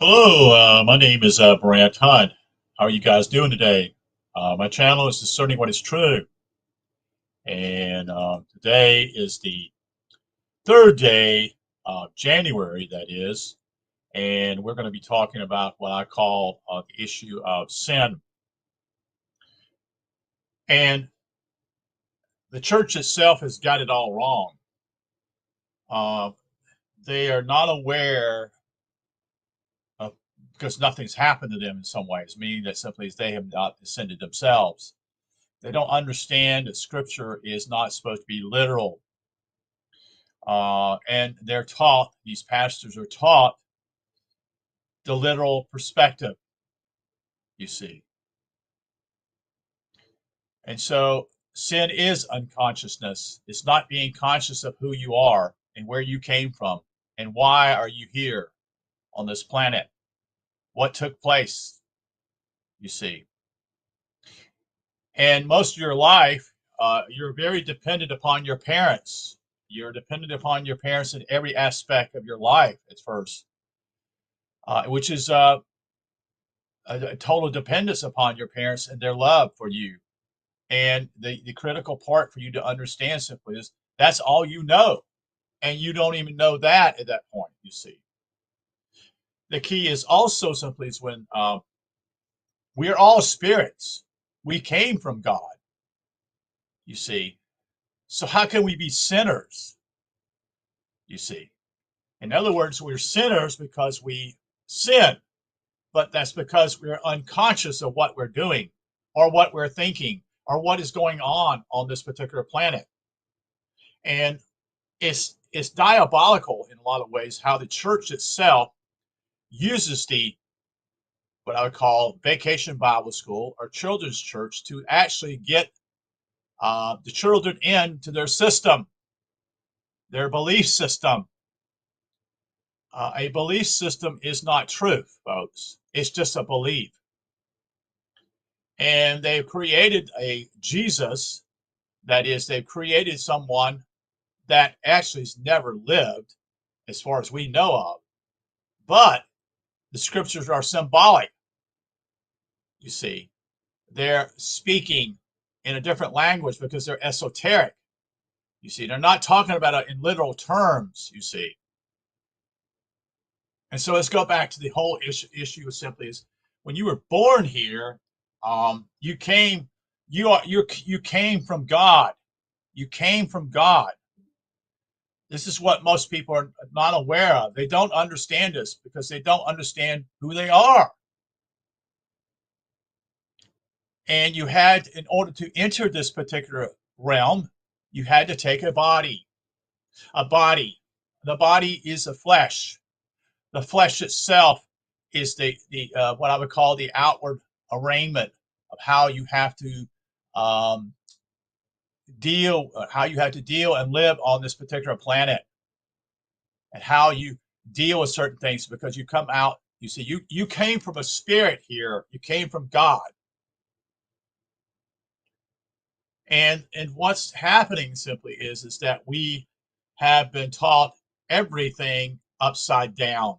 Hello, my name is Brant Hunt. How are you guys doing today? My channel is Discerning What is True, and today is the third day of January, that is, and we're going to be talking about what I call the issue of sin. And the church itself has got it all wrong. Uh, they are not aware of, because nothing's happened to them in some ways, meaning that simply they have not ascended themselves. They don't understand that scripture is not supposed to be literal. And they're taught, these pastors are taught the literal perspective, you see. And so sin is unconsciousness. It's not being conscious of who you are and where you came from and why are you here on this planet. What took place, you see. And most of your life, you're very dependent upon your parents. You're dependent upon your parents in every aspect of your life at first, which is a total dependence upon your parents and their love for you. And the critical part for you to understand simply is that's all you know. And you don't even know that at that point, you see. The key is also simply is when we're all spirits. We came from God, you see. So how can we be sinners, you see? In other words, we're sinners because we sin, but that's because we're unconscious of what we're doing or what we're thinking or what is going on this particular planet. And it's diabolical in a lot of ways how the church itself uses the what I would call vacation Bible school or children's church to actually get the children into their system, their belief system. A belief system is not truth, folks. It's just a belief. And they've created a Jesus, that is, they've created someone that actually has never lived, as far as we know of. But the scriptures are symbolic, you see. They're speaking in a different language because they're esoteric, you see. They're not talking about it in literal terms, you see. And so let's go back to the whole issue simply is when you were born here, you came, you came from God. You came from God. This is what most people are not aware of. They don't understand this because they don't understand who they are. And you had, in order to enter this particular realm, you had to take a body. A body. The body is the flesh. The flesh itself is the what I would call the outward arraignment of how you have to um, how you have to deal and live on this particular planet, and how you deal with certain things because you come out. You see, you came from a spirit here. You came from God. And what's happening simply is that we have been taught everything upside down.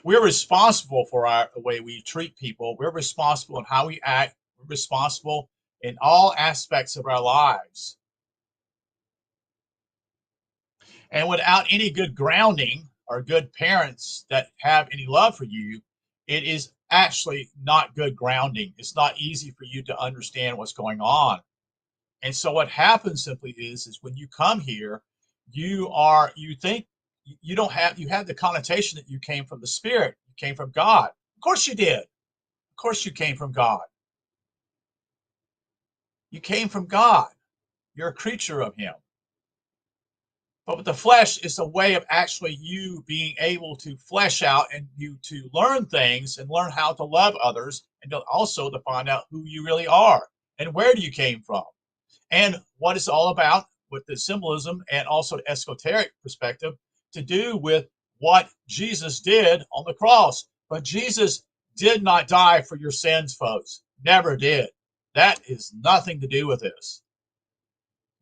We're responsible for the way we treat people. We're responsible in how we act. We're responsible in all aspects of our lives. And without any good grounding or good parents that have any love for you, it is actually not good grounding. It's not easy for you to understand what's going on. And so what happens simply is when you come here, you think you don't have, you have the connotation that you came from the spirit, you came from God. Of course you did. Of course you came from God. You came from God. You're a creature of him. But with the flesh is a way of actually you being able to flesh out and you to learn things and learn how to love others and also to find out who you really are and where you came from and what it's all about with the symbolism and also the esoteric perspective to do with what Jesus did on the cross. But Jesus did not die for your sins, folks. Never did. That is nothing to do with this.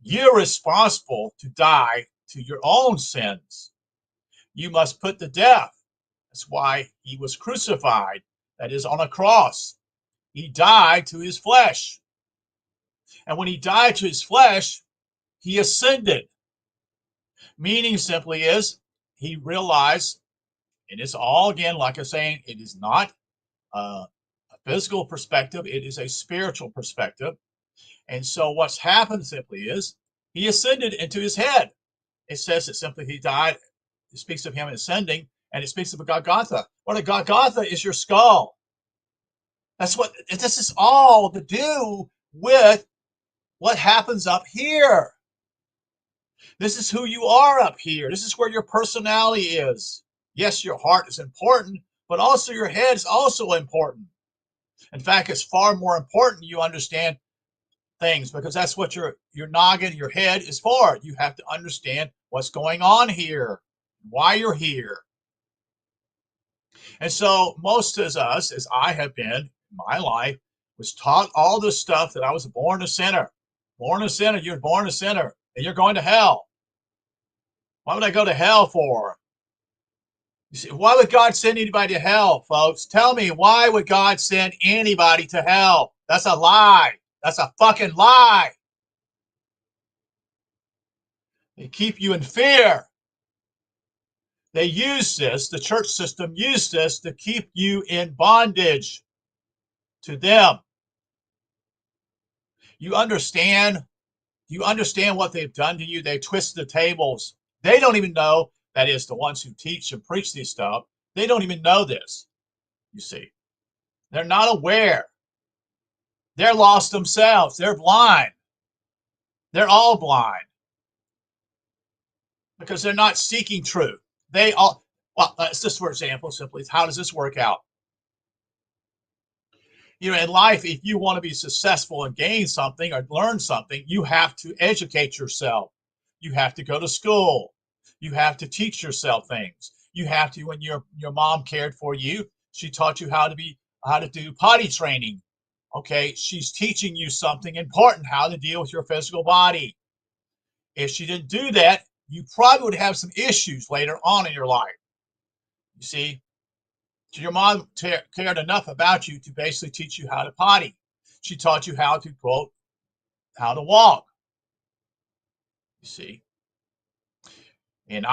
You're responsible to die to your own sins. You must put to death That's why he was crucified. That is, on a cross. He died to his flesh. And when he died to his flesh, he ascended. Meaning simply is he realized, and it's all, again, like I'm saying, it is not a physical perspective, it is a spiritual perspective. And so what's happened simply is he ascended into his head. It says that simply he died. It speaks of him ascending, and it speaks of a Golgotha. What a Golgotha is your skull. That's what this is all to do with what happens up here. This is who you are up here. This is where your personality is. Yes, your heart is important, but also your head is also important. In fact, it's far more important you understand things, because that's what your noggin, your head is for. You have to understand what's going on here, why you're here. And so most of us, as I have been in my life, was taught all this stuff that I was born a sinner. Born a sinner, you're born a sinner, and you're going to hell. Why would I go to hell for? You see, why would God send anybody to hell, folks? Tell me, why would God send anybody to hell? That's a lie. That's a fucking lie. They keep you in fear. They use this, the church system used this to keep you in bondage to them. You understand? You understand what they've done to you? They twist the tables. They don't even know, that is, the ones who teach and preach this stuff, they don't even know this, you see. They're not aware. They're lost themselves. They're blind. They're all blind because they're not seeking truth. They all, well, that's just for example, simply, how does this work out? You know, in life, if you want to be successful and gain something or learn something, you have to educate yourself. You have to go to school. You have to teach yourself things. You have to, when your mom cared for you, she taught you how to do potty training. Okay, she's teaching you something important, how to deal with your physical body. If she didn't do that, you probably would have some issues later on in your life. You see, so your mom cared enough about you to basically teach you how to potty. She taught you how to, quote, how to walk. You see, and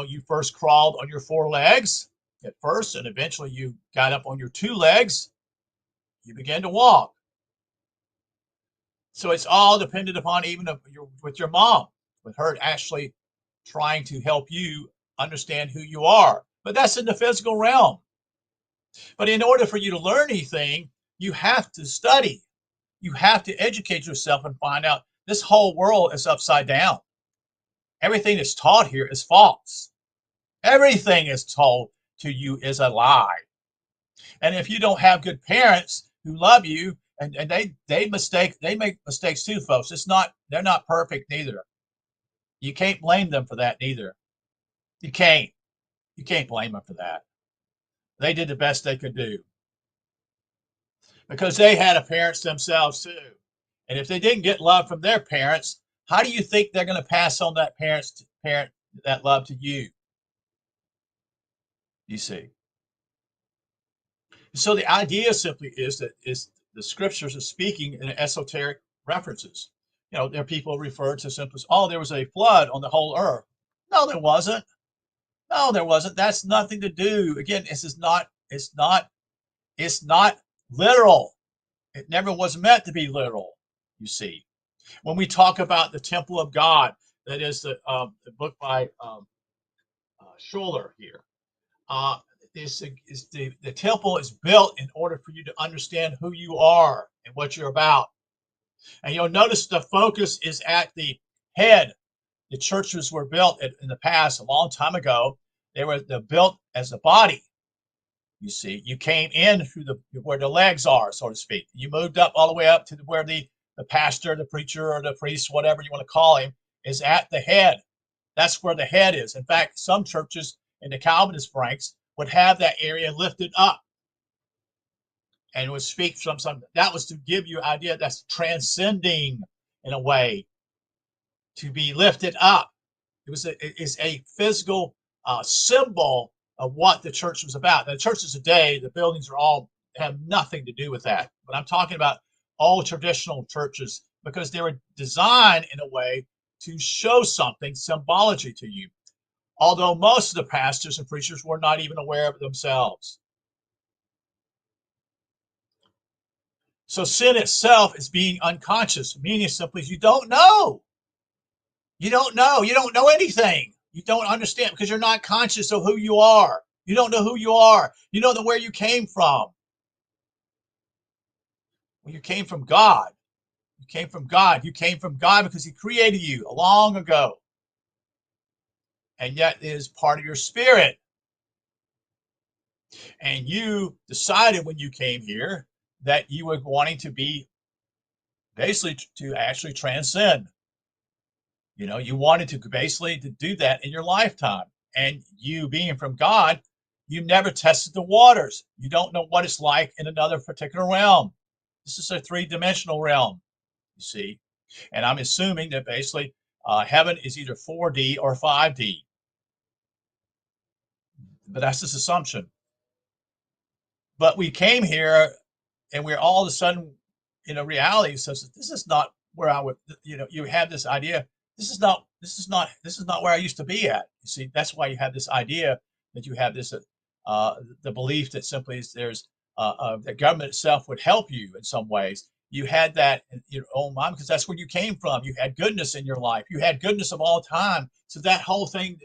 you first crawled on your four legs at first, and eventually you got up on your two legs. You began to walk. So it's all dependent upon even with your mom, with her actually trying to help you understand who you are. But that's in the physical realm. But in order for you to learn anything, you have to study. You have to educate yourself and find out this whole world is upside down. Everything that's taught here is false. Everything is told to you is a lie. And if you don't have good parents who love you, and they make mistakes too, folks. They're not perfect neither. You can't blame them for that neither. You can't blame them for that. They did the best they could do because they had a parents themselves too. And if they didn't get love from their parents, how do you think they're going to pass on that that love to you? You see. So the idea simply is that the scriptures are speaking in esoteric references. You know, there are people referred to simply as, oh, there was a flood on the whole earth. No, there wasn't. No, there wasn't. That's nothing to do. Again, it's not literal. It never was meant to be literal, you see. When we talk about the temple of God, that is the book by Schuller here. The temple is built in order for you to understand who you are and what you're about. And you'll notice the focus is at the head. The churches were built in the past, a long time ago. They're built as a body. You see, you came in through where the legs are, so to speak. You moved up all the way up to where the pastor, the preacher, or the priest, whatever you want to call him, is at the head. That's where the head is. In fact, some churches in the Calvinist ranks would have that area lifted up and would speak from something. That was to give you an idea that's transcending in a way, to be lifted up. It's a physical symbol of what the church was about. Now, the churches today, the buildings are all have nothing to do with that. But I'm talking about all traditional churches because they were designed in a way to show something symbology to you. Although most of the pastors and preachers were not even aware of it themselves. So sin itself is being unconscious, meaning simply you don't know. You don't know. You don't know anything. You don't understand because you're not conscious of who you are. You don't know who you are. You don't know where you came from. Well, you came from God. You came from God. You came from God because He created you long ago. And yet it is part of your spirit. And you decided when you came here that you were wanting to be basically to actually transcend. You know, you wanted to basically to do that in your lifetime. And you being from God, you never tested the waters. You don't know what it's like in another particular realm. This is a three-dimensional realm, you see. And I'm assuming that basically heaven is either 4D or 5D. But that's this assumption. But we came here and we're all of a sudden in a reality says that this is not where I would, you know, you have this idea, this is not where I used to be at. You see, that's why you have this idea that you have this, the belief that simply is there's, the government itself would help you in some ways. You had that in your own mind because that's where you came from. You had goodness in your life. You had goodness of all time. So that whole thing,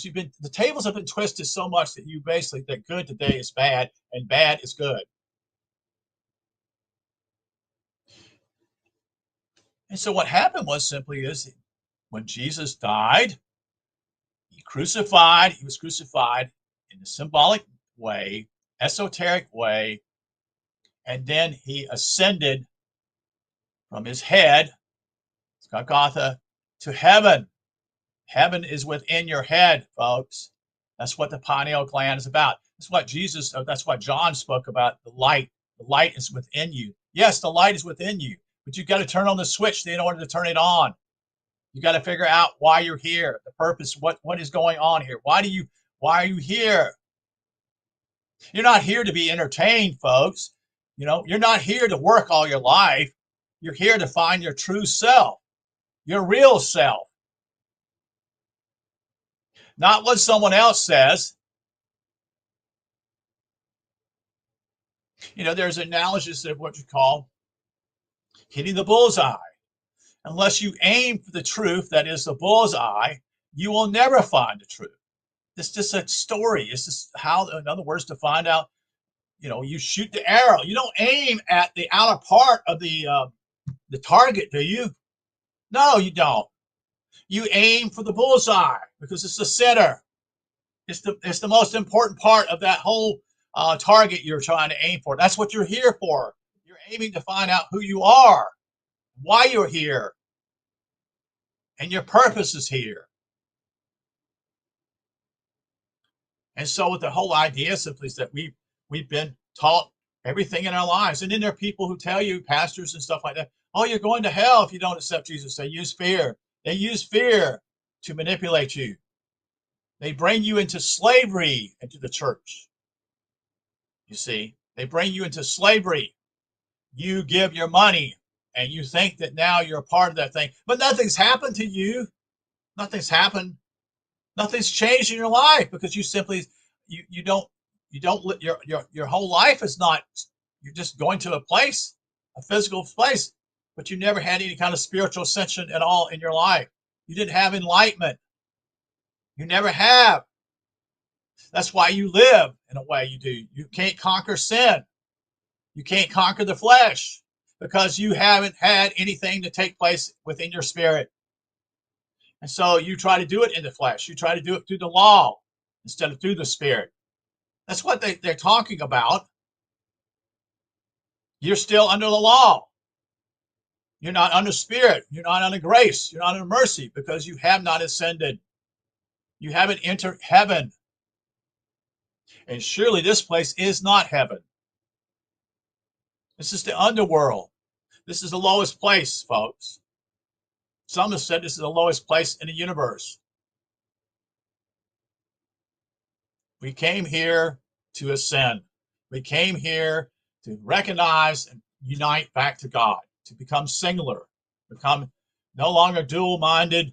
you've been, the tables have been twisted so much that you basically that good today is bad and bad is good. And so what happened was simply is when Jesus died, he was crucified in a symbolic way, esoteric way, and then he ascended from his head, Golgotha, to heaven. Heaven is within your head, folks. That's what the pineal gland is about. That's what John spoke about, the light. The light is within you. Yes, the light is within you, but you've got to turn on the switch in order to turn it on. You got to figure out why you're here, the purpose, what is going on here. Why are you here? You're not here to be entertained, folks. You know, you're not here to work all your life. You're here to find your true self, your real self. Not what someone else says. You know, there's an analogy of what you call hitting the bullseye. Unless you aim for the truth that is the bullseye, you will never find the truth. It's just a story. It's just how, in other words, to find out, you know, you shoot the arrow. You don't aim at the outer part of the target, do you? No, you don't. You aim for the bullseye because it's the center. It's the most important part of that whole target you're trying to aim for. That's what you're here for. You're aiming to find out who you are, why you're here, and your purpose is here. And so with the whole idea simply is that we've been taught everything in our lives. And then there are people who tell you, pastors and stuff like that, oh, you're going to hell if you don't accept Jesus. They use fear. They use fear to manipulate you. They bring you into slavery into the church. You see, they bring you into slavery. You give your money and you think that now you're a part of that thing, but nothing's happened to you. Nothing's happened. Nothing's changed in your life because you simply you don't your whole life is not, you're just going to a place, a physical place, but you never had any kind of spiritual ascension at all in your life. You didn't have enlightenment. You never have. That's why you live in a way you do. You can't conquer sin. You can't conquer the flesh because you haven't had anything to take place within your spirit. And so you try to do it in the flesh. You try to do it through the law instead of through the spirit. That's what they're talking about. You're still under the law. You're not under spirit. You're not under grace. You're not under mercy because you have not ascended. You haven't entered heaven. And surely this place is not heaven. This is the underworld. This is the lowest place, folks. Some have said this is the lowest place in the universe. We came here to ascend. We came here to recognize and unite back to God, to become singular, become no longer dual-minded,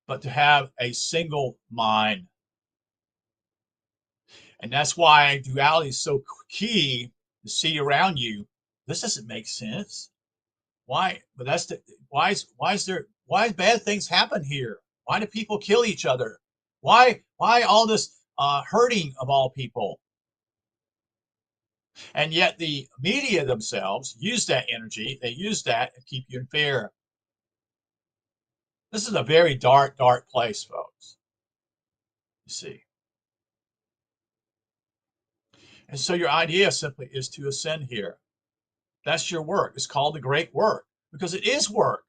but to have a single mind. And that's why duality is so key to see around you. This doesn't make sense. Why? But that's the why bad things happen here? Why do people kill each other? Why all this hurting of all people? And yet the media themselves use that energy. They use that to keep you in fear. This is a very dark, dark place, folks. You see. And so your idea simply is to ascend here. That's your work. It's called the great work because it is work.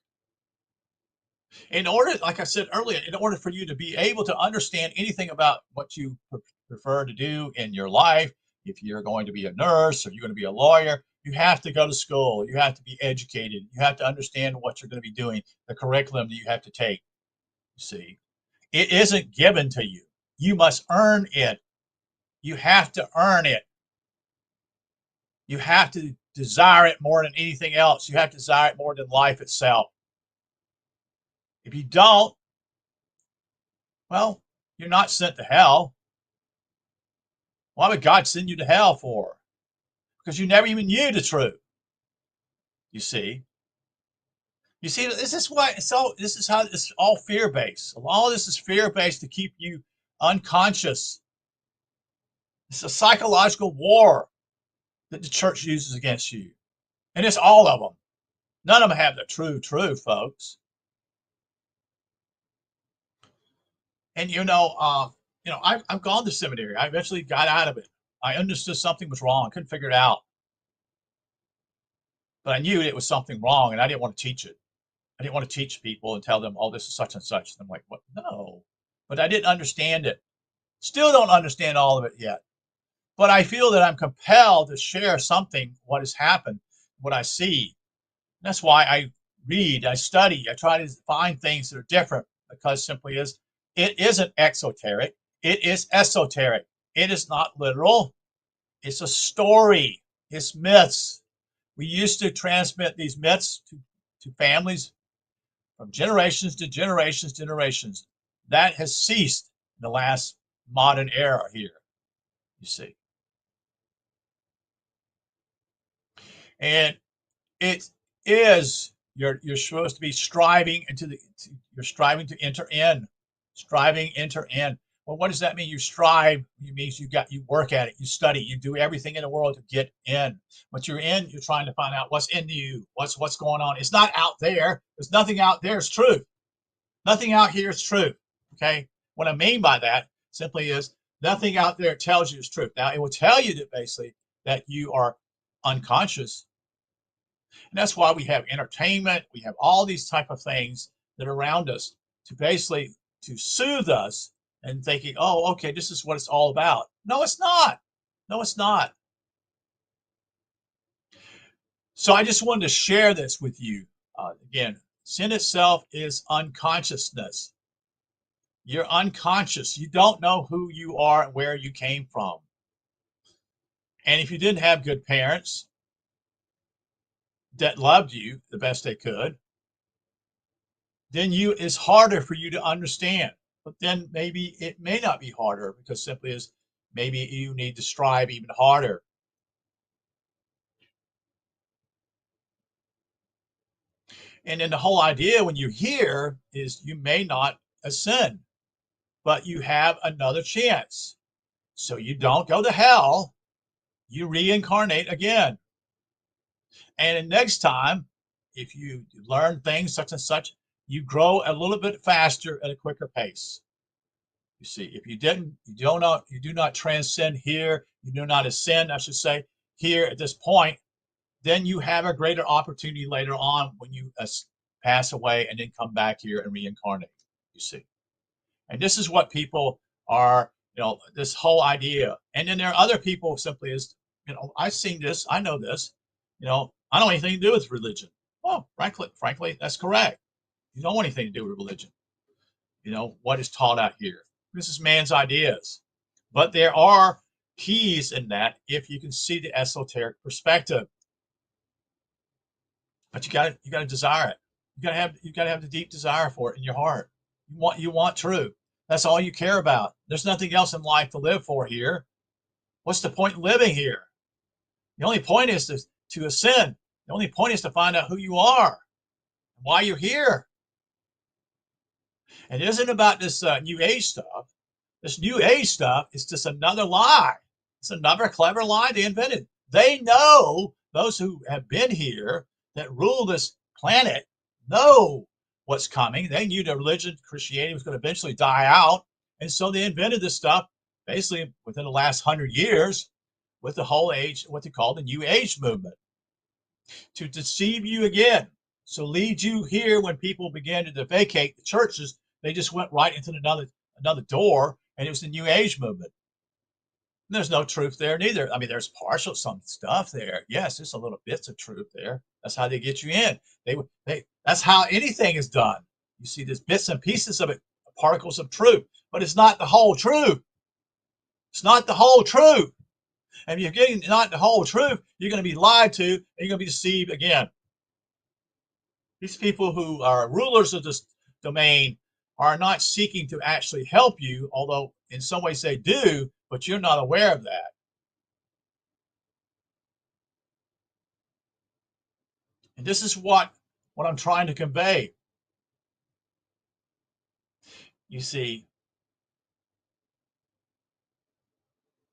In order, like I said earlier, in order for you to be able to understand anything about what you prefer to do in your life, if you're going to be a nurse or you're going to be a lawyer, you have to go to school. You have to be educated. You have to understand what you're going to be doing, the curriculum that you have to take. You see, it isn't given to you. You must earn it. You have to earn it. You have to desire it more than anything else. You have to desire it more than life itself. If you don't, well, you're not sent to hell. Why would God send you to hell for? Because you never even knew the truth. You see? You see, this is why this is how it's all fear-based. All this is fear-based to keep you unconscious. It's a psychological war that the church uses against you. And it's all of them. None of them have the true truth, folks. And I've gone to seminary. I eventually got out of it. I understood something was wrong. I couldn't figure it out. But I knew it was something wrong, and I didn't want to teach it. I didn't want to teach people and tell them, oh, this is such and such. And I'm like, what? No. But I didn't understand it. Still don't understand all of it yet. But I feel that I'm compelled to share something, what has happened, what I see. And that's why I read, I study, I try to find things that are different because simply it isn't exoteric. It is esoteric. It is not literal. It's a story. It's myths. We used to transmit these myths to families from generations to generations to generations. That has ceased in the last modern era here, you see. And it is, you're supposed to be striving you're striving to enter in. Enter in. Well, what does that mean? You strive. It means you work at it. You study. You do everything in the world to get in. But you're in. You're trying to find out what's in you. What's going on. It's not out there. There's nothing out there. It's truth. Nothing out here is truth. Okay. What I mean by that simply is nothing out there tells you is truth. Now it will tell you that basically that you are unconscious. And that's why we have entertainment. We have all these type of things that are around us to basically to soothe us and thinking, oh, okay, this is what it's all about. No, it's not. No, it's not. So I just wanted to share this with you. Again, sin itself is unconsciousness. You're unconscious. You don't know who you are and where you came from. And if you didn't have good parents that loved you the best they could, then it's harder for you to understand. But then maybe it may not be harder because simply is maybe you need to strive even harder. And then the whole idea when you're here is you may not ascend, but you have another chance. So you don't go to hell, you reincarnate again. And the next time, if you learn things such and such, you grow a little bit faster at a quicker pace. You see, if you do not transcend here, you do not ascend, I should say, here at this point, then you have a greater opportunity later on when you pass away and then come back here and reincarnate, you see. And this is what people are, this whole idea. And then there are other people simply is, I've seen this, I know this, I don't want anything to do with religion. Well, frankly, that's correct. You don't want anything to do with religion. What is taught out here. This is man's ideas. But there are keys in that if you can see the esoteric perspective. But you gotta desire it. You gotta have the deep desire for it in your heart. You want truth. That's all you care about. There's nothing else in life to live for here. What's the point in living here? The only point is to ascend. The only point is to find out who you are, why you're here. And it isn't about this New Age stuff. This New Age stuff is just another lie. It's another clever lie they invented. They know, those who have been here that rule this planet know what's coming. They knew the religion, Christianity, was going to eventually die out. And so they invented this stuff basically within the last 100 years with the whole age, what they call the New Age movement, to deceive you again. So lead you here when people began to vacate the churches, they just went right into another door, and it was the New Age movement. And there's no truth there neither. I mean, there's partial some stuff there. Yes, there's a little bits of truth there. That's how they get you in. That's how anything is done. You see, there's bits and pieces of it, particles of truth, but it's not the whole truth. It's not the whole truth. And if you're getting not the whole truth, you're going to be lied to, and you're going to be deceived again. These people who are rulers of this domain are not seeking to actually help you, although in some ways they do, but you're not aware of that. And this is what I'm trying to convey. You see,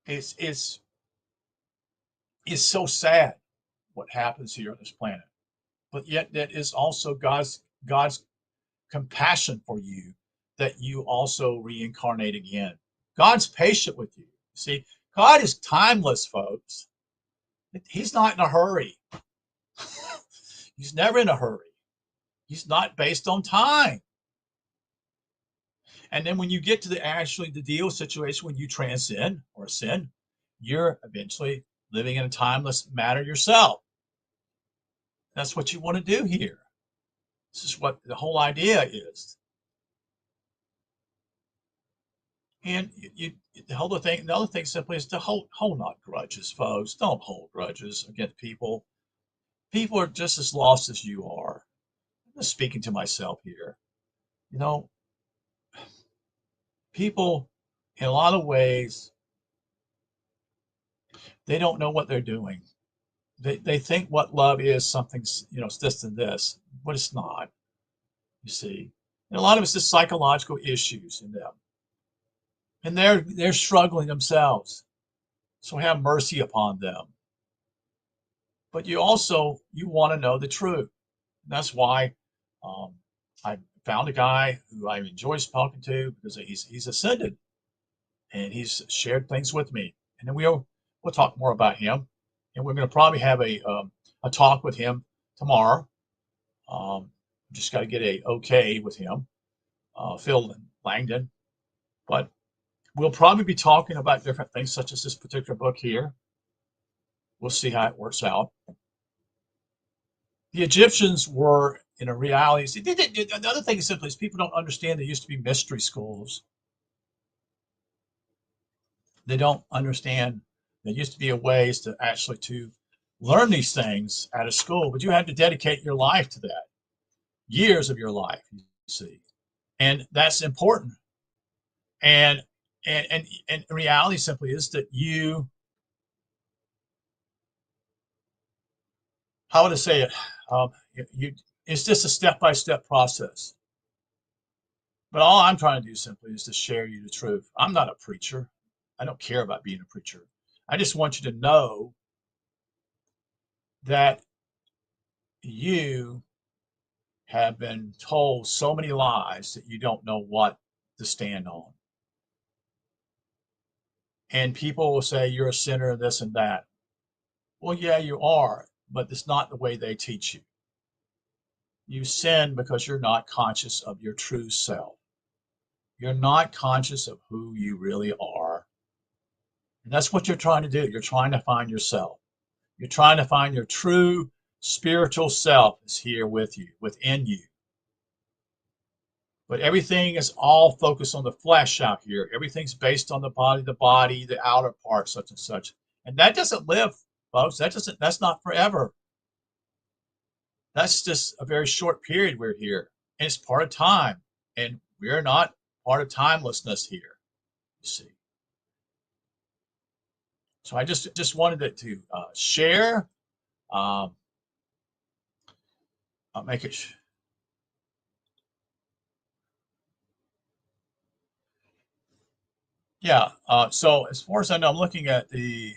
it's so sad what happens here on this planet, but yet that is also God's compassion for you, that you also reincarnate again. God's patient with you. See, God is timeless, folks. He's not in a hurry. He's never in a hurry. He's not based on time. And then when you get to the deal situation, when you transcend or ascend, you're eventually living in a timeless matter yourself. That's what you want to do here. This is what the whole idea is. And the other thing simply is to hold not grudges, folks. Don't hold grudges against people. People are just as lost as you are. I'm just speaking to myself here. You know, people, in a lot of ways, they don't know what they're doing. They think what love is something, it's this and this, but it's not, you see. And a lot of it's just psychological issues in them. And they're struggling themselves. So have mercy upon them. But you want to know the truth. And that's why I found a guy who I enjoy talking to, because he's ascended and he's shared things with me. And then we'll talk more about him. And we're going to probably have a talk with him tomorrow. Just got to get a okay with him, Phil Langdon. But we'll probably be talking about different things, such as this particular book here. We'll see how it works out. The Egyptians were, in a reality, see, the other thing is simply is people don't understand there used to be mystery schools. They don't understand there used to be a ways to actually to learn these things at a school, but you had to dedicate your life to that, years of your life, you see, and that's important. And reality simply is that how would I say it? It's just a step-by-step process. But all I'm trying to do simply is to share you the truth. I'm not a preacher. I don't care about being a preacher. I just want you to know that you have been told so many lies that you don't know what to stand on. And people will say you're a sinner, this and that. Well, yeah, you are, but it's not the way they teach you. You sin because you're not conscious of your true self. You're not conscious of who you really are. And that's what you're trying to do. You're trying to find yourself. You're trying to find your true spiritual self is here with you, within you. But everything is all focused on the flesh out here. Everything's based on the body, the outer part, such and such. And that doesn't live, folks. That's not forever. That's just a very short period we're here. And it's part of time. And we're not part of timelessness here, you see. So I just wanted to share, um, I'll make it. Yeah. So as far as I know, I'm looking at the.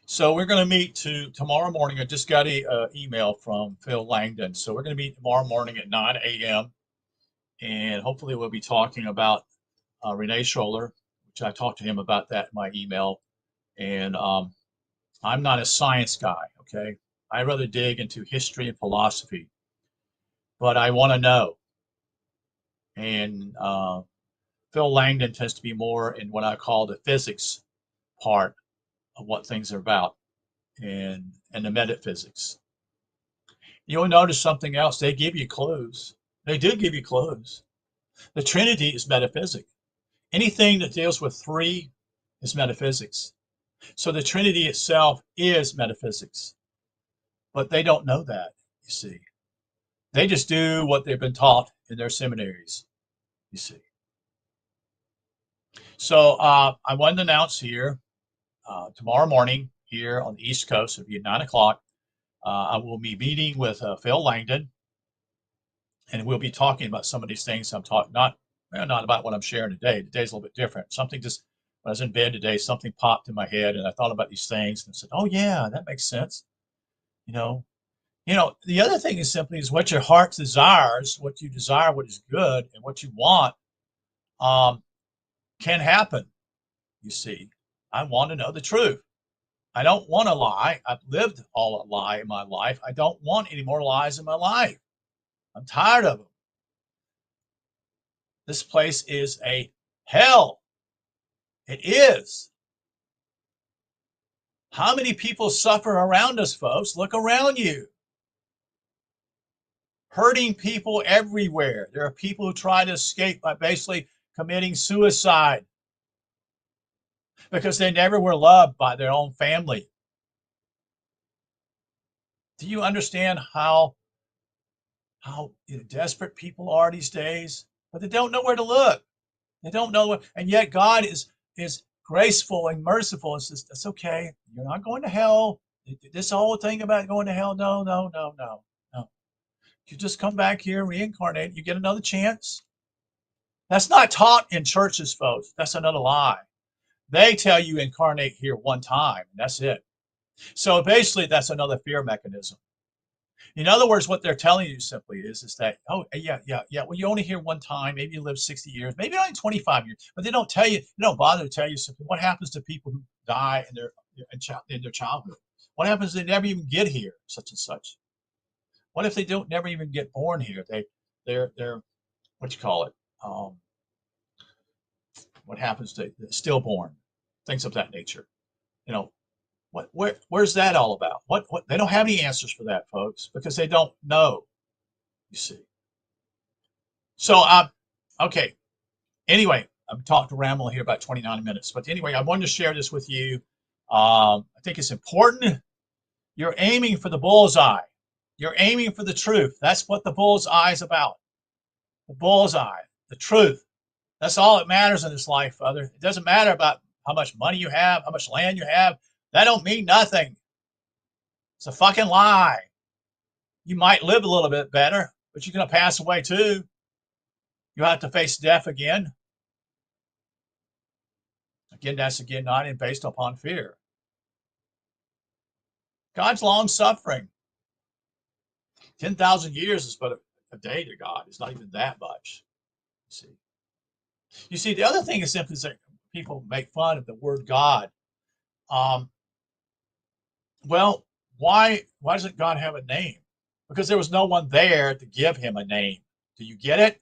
So we're going to meet tomorrow morning. I just got a email from Phil Langdon. So we're going to meet tomorrow morning at 9 a.m. And hopefully we'll be talking about Renee Scholler, which I talked to him about that in my email. And I'm not a science guy, okay? I rather dig into history and philosophy, but I want to know. And Phil Langdon tends to be more in what I call the physics part of what things are about and the metaphysics. You'll notice something else. They give you clues. They do give you clues. The Trinity is metaphysics. Anything that deals with three is metaphysics. So the Trinity itself is metaphysics. But they don't know that, you see. They just do what they've been taught in their seminaries, you see. So I wanted to announce here tomorrow morning here on the East Coast, it'll be at 9 o'clock. I will be meeting with Phil Langdon, and we'll be talking about some of these things I'm talking, not about what I'm sharing today. Today's a little bit different. Something just, when I was in bed today, something popped in my head, and I thought about these things and said, oh, yeah, that makes sense. You know, the other thing is simply is what your heart desires, what you desire, what is good, and what you want can happen. You see, I want to know the truth. I don't want to lie. I've lived all a lie in my life. I don't want any more lies in my life. I'm tired of them. This place is a hell. It is. How many people suffer around us, folks? Look around you. Hurting people everywhere. There are people who try to escape by basically committing suicide because they never were loved by their own family. Do you understand how desperate people are these days? But they don't know where to look. They don't know, and yet God is graceful and merciful. It's just, that's okay. You're not going to hell. This whole thing about going to hell, no, no, no, no, no. You just come back here, reincarnate, you get another chance. That's not taught in churches, folks. That's another lie. They tell you incarnate here one time, and that's it. So basically, that's another fear mechanism. In other words, what they're telling you simply is that, oh, yeah, yeah, yeah, well, you only here one time. Maybe you live 60 years, maybe only 25 years, but they don't tell you, they don't bother to tell you something. What happens to people who die in their childhood? What happens if they never even get here, such and such? What if they don't never even get born here? They're what you call it? What happens to stillborn? Things of that nature. You know, where's that all about? What they don't have any answers for that, folks, because they don't know. You see. So okay. Anyway, I'm talking to ramble here about 29 minutes, but anyway, I wanted to share this with you. I think it's important. You're aiming for the bullseye. You're aiming for the truth. That's what the bullseye is about. The bullseye, the truth. That's all that matters in this life, Father. It doesn't matter about how much money you have, how much land you have. That don't mean nothing. It's a fucking lie. You might live a little bit better, but you're going to pass away too. You have to face death again. Again, that's again not based upon fear. God's long suffering. 10,000 years is but a day to God. It's not even that much. You see, the other thing is simply that people make fun of the word God. Well, why doesn't God have a name? Because there was no one there to give him a name. Do you get it?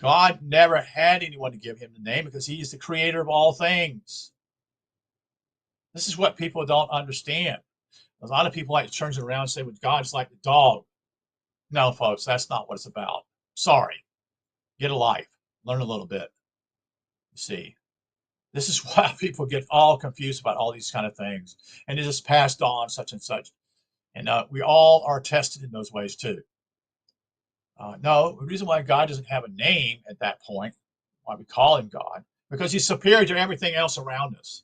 God never had anyone to give him the name because he is the creator of all things. This is what people don't understand. A lot of people like to turn it around and say, well, God's like the dog. No, folks, that's not what it's about. Sorry. Get a life. Learn a little bit. You see, this is why people get all confused about all these kind of things. And it is passed on such and such. And we all are tested in those ways too. No, the reason why God doesn't have a name at that point, why we call him God, because he's superior to everything else around us.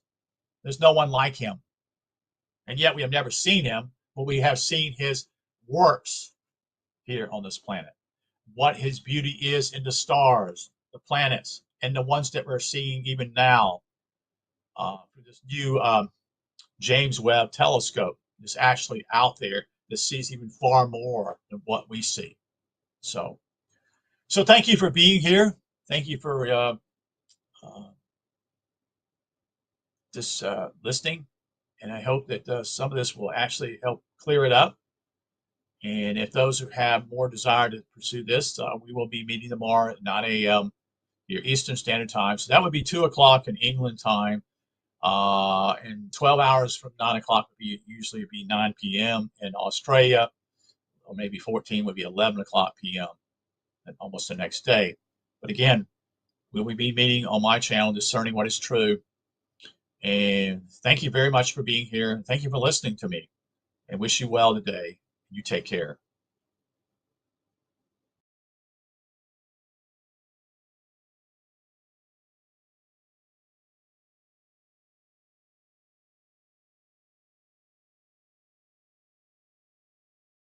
There's no one like him. And yet we have never seen him, but we have seen his works here on this planet. What his beauty is in the stars, the planets, and the ones that we're seeing even now. For this new James Webb telescope is actually out there that sees even far more than what we see. So thank you for being here. Thank you for this listening, and I hope that some of this will actually help clear it up. And if those who have more desire to pursue this, we will be meeting tomorrow at 9 a.m. your Eastern Standard Time. So that would be 2 o'clock in England time. And 12 hours from 9 o'clock would be usually be 9 p.m. in Australia, or maybe 14 would be 11 o'clock p.m. and almost the next day. But again, we'll be meeting on my channel, Discerning What is True. And thank you very much for being here. Thank you for listening to me, and wish you well today. You take care.